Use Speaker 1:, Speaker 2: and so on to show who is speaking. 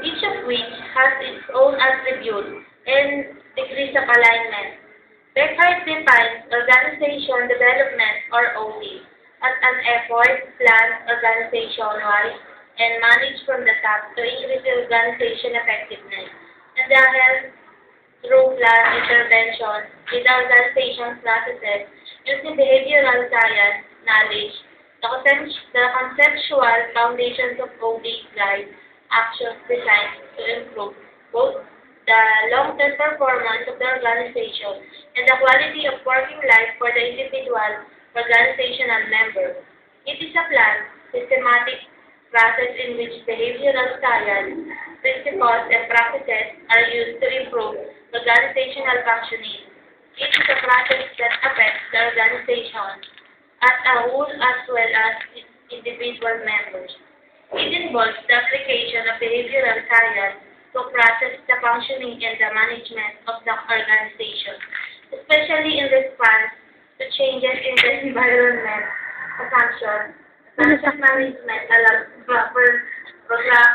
Speaker 1: each of which has its own attributes and degrees of alignment. Beckhardt defines organization development or OD as an effort planned organization-wide and managed from the top to increase the organization effectiveness and the health through planned intervention with the organization processes using behavioral science knowledge. The conceptual foundations of OD guide actions designed to improve both the long-term performance of the organization and the quality of working life for the individual organizational member. It is a planned, systematic process in which behavioral science principles and practices are used to improve organizational functioning. It is a process that affects the organization as a whole as well as its individual members. It involves the application of behavioral science to process the functioning and the management of the organization, especially in response to changes in the environment. Assumption management allows proper program.